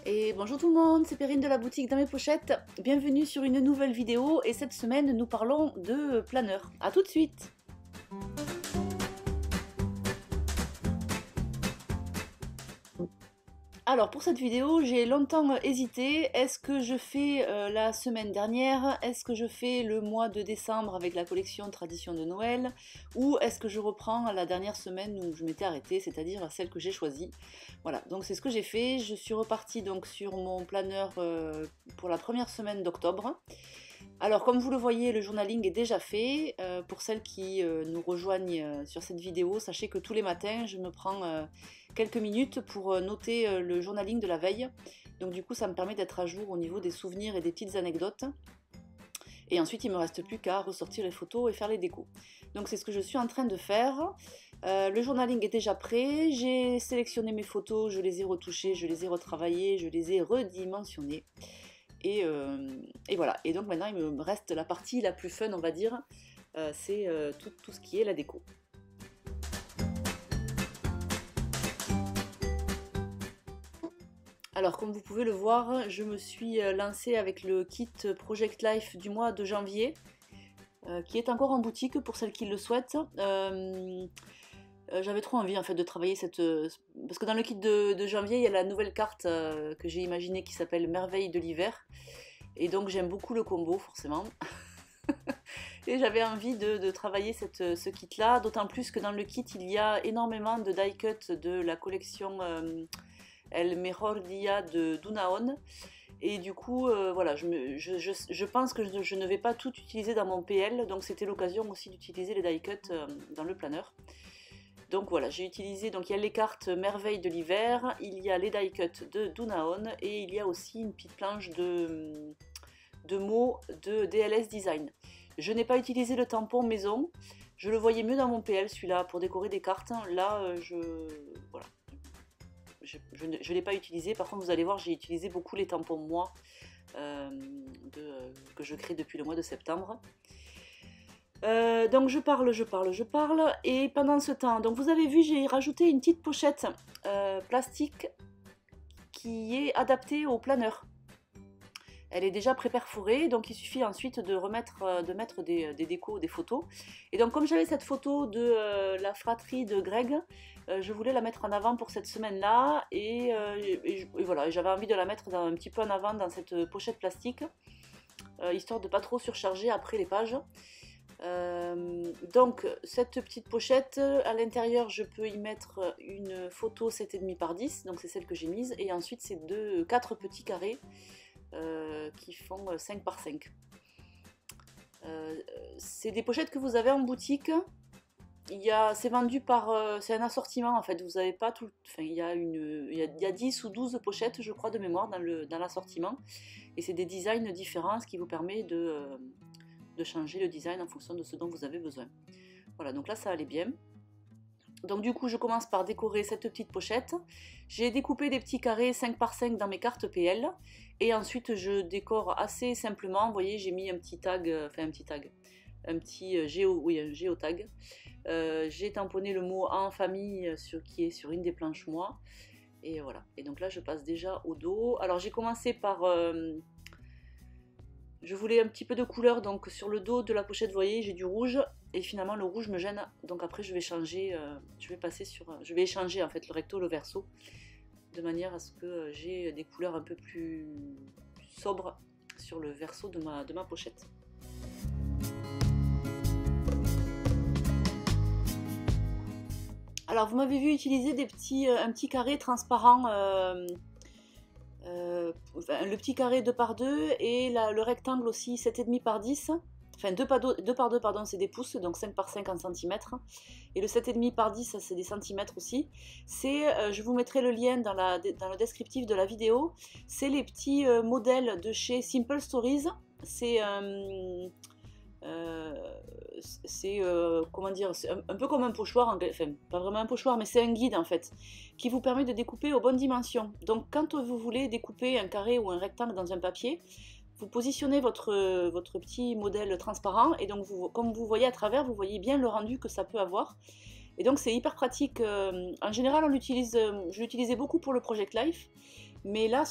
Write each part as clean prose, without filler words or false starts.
Et bonjour tout le monde, c'est Perrine de la boutique Dans mes pochettes. Bienvenue sur une nouvelle vidéo et cette semaine nous parlons de planeur. A tout de suite. Alors pour cette vidéo, j'ai longtemps hésité. Est-ce que je fais la semaine dernière? Est-ce que je fais le mois de décembre avec la collection Tradition de Noël? Ou est-ce que je reprends la dernière semaine où je m'étais arrêtée, c'est-à-dire celle que j'ai choisie? Voilà, donc c'est ce que j'ai fait. Je suis repartie donc sur mon planeur pour la première semaine d'octobre. Alors comme vous le voyez, le journaling est déjà fait. Pour celles qui nous rejoignent sur cette vidéo, sachez que tous les matins, je me prends quelques minutes pour noter le journaling de la veille. Donc du coup, ça me permet d'être à jour au niveau des souvenirs et des petites anecdotes. Et ensuite, il ne me reste plus qu'à ressortir les photos et faire les décos. Donc c'est ce que je suis en train de faire. Le journaling est déjà prêt. J'ai sélectionné mes photos, je les ai retouchées, je les ai retravaillées, je les ai redimensionnées. Et voilà. Et donc maintenant, il me reste la partie la plus fun, on va dire. C'est tout ce qui est la déco. Alors comme vous pouvez le voir, je me suis lancée avec le kit Project Life du mois de janvier, qui est encore en boutique pour celles qui le souhaitent. J'avais trop envie en fait de travailler cette... parce que dans le kit de janvier, il y a la nouvelle carte que j'ai imaginée qui s'appelle Merveille de l'hiver. Et donc j'aime beaucoup le combo forcément. Et j'avais envie de travailler ce kit là, d'autant plus que dans le kit il y a énormément de die cut de la collection El Mejor Dia de Dunaon. Et du coup voilà, je pense que je ne vais pas tout utiliser dans mon PL, donc c'était l'occasion aussi d'utiliser les die cut dans le planeur. Donc voilà, j'ai utilisé, donc il y a les cartes Merveille de l'hiver, il y a les die cut de Dunaon et il y a aussi une petite planche de mots de DLS Design. Je n'ai pas utilisé le tampon maison, je le voyais mieux dans mon PL celui-là pour décorer des cartes. Là, voilà, je ne l'ai pas utilisé. Par contre, vous allez voir, j'ai utilisé beaucoup les tampons moi que je crée depuis le mois de septembre. Donc je parle, et pendant ce temps, donc vous avez vu, j'ai rajouté une petite pochette plastique qui est adaptée au planeur. Elle est déjà pré-perforée, donc il suffit ensuite de mettre des décos, des photos. Et donc comme j'avais cette photo de la fratrie de Greg, je voulais la mettre en avant pour cette semaine-là, et voilà, j'avais envie de la mettre un petit peu en avant dans cette pochette plastique, histoire de pas trop surcharger après les pages. Donc cette petite pochette, à l'intérieur je peux y mettre une photo 7,5 par 10, donc c'est celle que j'ai mise, et ensuite c'est 4 petits carrés qui font 5 par 5. C'est des pochettes que vous avez en boutique. C'est vendu par... c'est un assortiment en fait, vous avez pas tout... Enfin, il y a 10 ou 12 pochettes je crois de mémoire dans l'assortiment, et c'est des designs différents, ce qui vous permet de changer le design en fonction de ce dont vous avez besoin. Voilà, donc là ça allait bien. Donc du coup je commence par décorer cette petite pochette. J'ai découpé des petits carrés 5 par 5 dans mes cartes PL, et ensuite je décore assez simplement. Vous voyez, j'ai mis un petit tag, un petit géotag. J'ai tamponné le mot en famille qui est sur une des planches moi, et voilà. Et donc là je passe déjà au dos. Alors j'ai commencé par... je voulais un petit peu de couleur, donc sur le dos de la pochette, vous voyez, j'ai du rouge, et finalement le rouge me gêne, donc après je vais changer, je vais échanger en fait le recto, le verso, de manière à ce que j'ai des couleurs un peu plus sobres sur le verso de ma pochette. Alors vous m'avez vu utiliser un petit carré transparent, le petit carré 2 par 2 et le rectangle aussi 7,5 par 10, enfin 2 par 2 pardon, c'est des pouces, donc 5 par 5 en centimètres, et le 7,5 par 10 c'est des centimètres aussi. Je vous mettrai le lien dans le descriptif de la vidéo. C'est les petits modèles de chez Simple Stories. Comment dire, c'est un peu comme un pochoir, enfin pas vraiment un pochoir, mais c'est un guide en fait, qui vous permet de découper aux bonnes dimensions. Donc quand vous voulez découper un carré ou un rectangle dans un papier, vous positionnez votre petit modèle transparent, et donc comme vous voyez à travers, vous voyez bien le rendu que ça peut avoir. Et donc c'est hyper pratique. En général je l'utilisais beaucoup pour le Project Life, Mais là,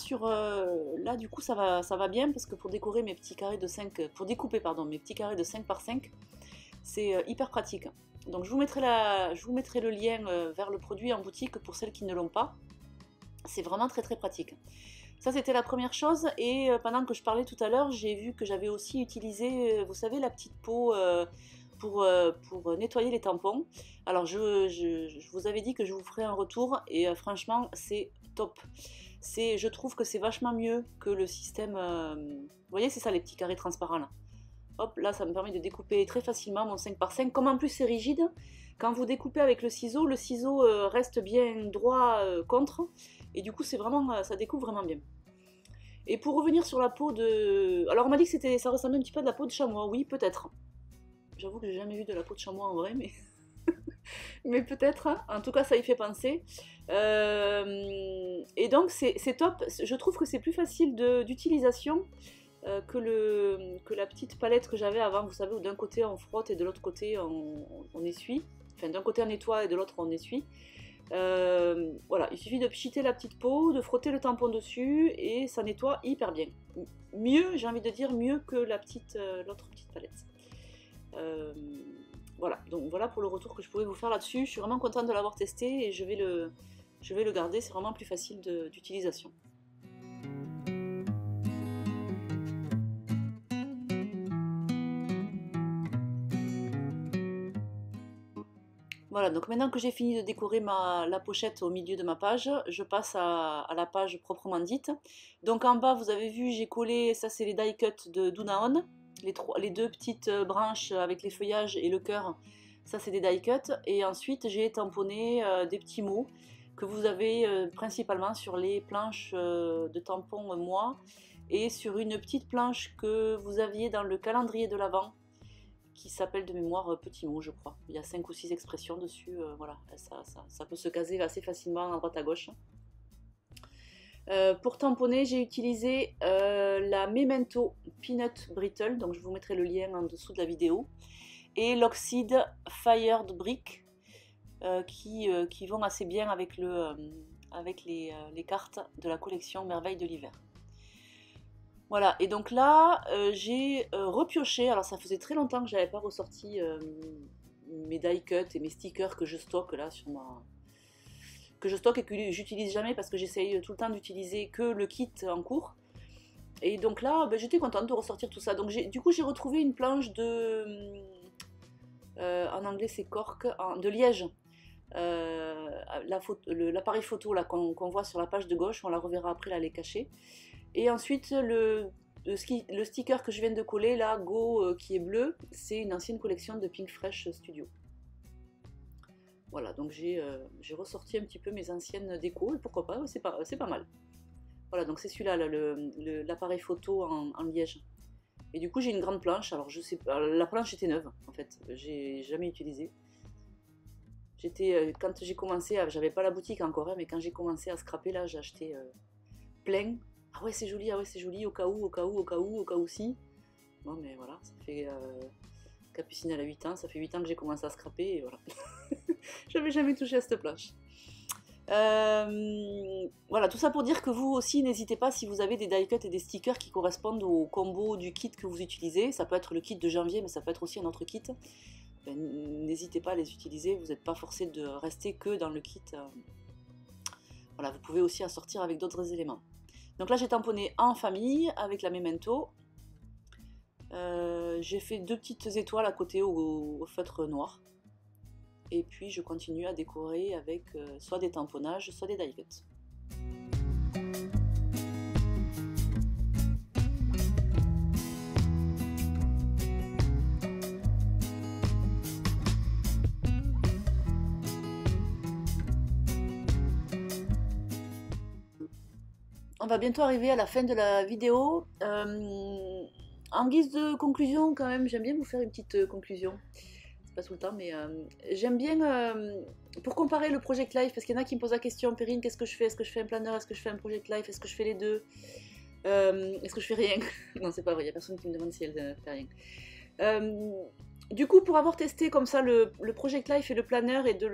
là du coup, ça va bien parce que pour décorer mes petits carrés de 5, pour découper, pardon, mes petits carrés de 5 par 5, c'est hyper pratique. Donc je vous mettrai, je vous mettrai le lien vers le produit en boutique pour celles qui ne l'ont pas. C'est vraiment très très pratique. Ça c'était la première chose et pendant que je parlais tout à l'heure, j'ai vu que j'avais aussi utilisé, vous savez, la petite peau pour nettoyer les tampons. Alors je vous avais dit que je vous ferais un retour et franchement c'est top. Je trouve que c'est vachement mieux que le système... vous voyez, c'est ça les petits carrés transparents là. Hop, là ça me permet de découper très facilement mon 5 par 5. Comme en plus c'est rigide, quand vous découpez avec le ciseau reste bien droit contre. Et du coup c'est vraiment, ça découpe vraiment bien. Et pour revenir sur la peau de... Alors on m'a dit que ça ressemblait un petit peu à de la peau de chamois, oui peut-être. J'avoue que j'ai jamais vu de la peau de chamois en vrai, mais... mais peut-être, hein. En tout cas ça y fait penser. Et donc c'est top, je trouve que c'est plus facile d'utilisation que la petite palette que j'avais avant, vous savez, où d'un côté on frotte et de l'autre côté on essuie. Enfin d'un côté on nettoie et de l'autre on essuie. Voilà, il suffit de pchiter la petite peau, de frotter le tampon dessus et ça nettoie hyper bien. Mieux, j'ai envie de dire, mieux que l'autre petite palette. Voilà, donc voilà pour le retour que je pouvais vous faire là-dessus. Je suis vraiment contente de l'avoir testé et je vais le garder, c'est vraiment plus facile d'utilisation. Voilà, donc maintenant que j'ai fini de décorer la pochette au milieu de ma page, je passe à la page proprement dite. Donc en bas, vous avez vu, j'ai collé, ça c'est les die cuts de Dunaon, les deux petites branches avec les feuillages et le cœur, ça c'est des die cuts. Et ensuite, j'ai tamponné des petits mots que vous avez principalement sur les planches de tampons moi et sur une petite planche que vous aviez dans le calendrier de l'Avent qui s'appelle de mémoire Petit mot, je crois. Il y a 5 ou 6 expressions dessus, voilà, ça peut se caser assez facilement à droite à gauche. Pour tamponner, j'ai utilisé la Memento Peanut Brittle, donc je vous mettrai le lien en dessous de la vidéo, et l'Oxide Fired Brick, qui vont assez bien avec les cartes de la collection Merveilles de l'hiver. Voilà, et donc là, j'ai repioché, alors ça faisait très longtemps que j'avais pas ressorti mes die cuts et mes stickers que je stocke là que je stocke et que j'utilise jamais parce que j'essaye tout le temps d'utiliser que le kit en cours. Et donc là, ben, j'étais contente de ressortir tout ça. Donc du coup, j'ai retrouvé une planche en anglais c'est cork, de liège. L'appareil photo là qu'on voit sur la page de gauche, on la reverra après, là elle est cachée. Et ensuite, le sticker que je viens de coller, là, Go, qui est bleu, c'est une ancienne collection de Pink Fresh Studio. Voilà, donc j'ai ressorti un petit peu mes anciennes décos, et pourquoi pas, c'est pas mal. Voilà, donc c'est celui-là, l'appareil photo en liège. Et du coup, j'ai une grande planche, alors je sais pas, la planche était neuve, en fait, j'ai jamais utilisé. Quand j'ai commencé, j'avais pas la boutique encore, hein, mais quand j'ai commencé à scraper, là, j'ai acheté plein. Ah ouais c'est joli, au cas où si. Bon mais voilà, ça fait... Capucine elle a 8 ans, ça fait 8 ans que j'ai commencé à scraper et voilà. J'avais jamais touché à cette planche. Voilà, tout ça pour dire que vous aussi, n'hésitez pas si vous avez des die cuts et des stickers qui correspondent au combo du kit que vous utilisez. Ça peut être le kit de janvier, mais ça peut être aussi un autre kit. Ben, n'hésitez pas à les utiliser, vous n'êtes pas forcé de rester que dans le kit. Voilà, vous pouvez aussi assortir avec d'autres éléments. Donc là j'ai tamponné en famille avec la Memento. J'ai fait 2 petites étoiles à côté au feutre noir. Et puis je continue à décorer avec soit des tamponnages, soit des die cuts. On va bientôt arriver à la fin de la vidéo. En guise de conclusion, quand même, j'aime bien vous faire une petite conclusion. C'est pas tout le temps, mais j'aime bien, pour comparer le Project Life, parce qu'il y en a qui me posent la question, Perrine, qu'est-ce que je fais? Est-ce que je fais un planner? Est-ce que je fais un Project Life? Est-ce que je fais les deux? Est-ce que je fais rien? Non, c'est pas vrai, il n'y a personne qui me demande si elle fait rien. Du coup, pour avoir testé comme ça le Project Life et le planner et de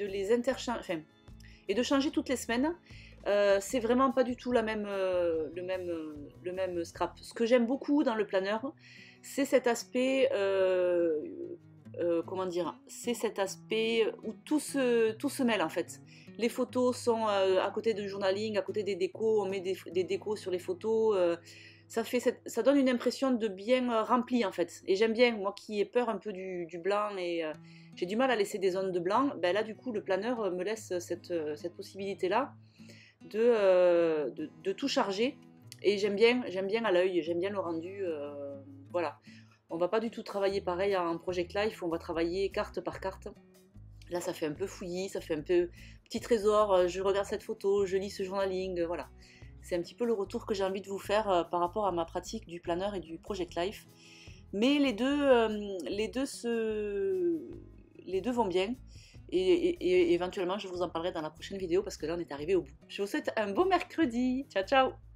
les interchanger, enfin, et de changer toutes les semaines, C'est vraiment pas du tout le même scrap. Ce que j'aime beaucoup dans le planeur, c'est cet aspect, comment dire, c'est cet aspect où tout se mêle en fait. Les photos sont à côté du journaling, à côté des décos, on met des décos sur les photos. Ça donne une impression de bien rempli en fait. Et j'aime bien, moi qui ai peur un peu du blanc et j'ai du mal à laisser des zones de blanc, ben là du coup le planeur me laisse cette possibilité-là de tout charger. Et j'aime bien à l'œil, j'aime bien le rendu. Voilà. On va pas du tout travailler pareil en Project Life, on va travailler carte par carte. Là, ça fait un peu fouillis, ça fait un peu petit trésor. Je regarde cette photo, je lis ce journaling, voilà. C'est un petit peu le retour que j'ai envie de vous faire par rapport à ma pratique du planeur et du Project Life. Mais les deux vont bien. Et éventuellement, je vous en parlerai dans la prochaine vidéo parce que là, on est arrivé au bout. Je vous souhaite un bon mercredi. Ciao, ciao!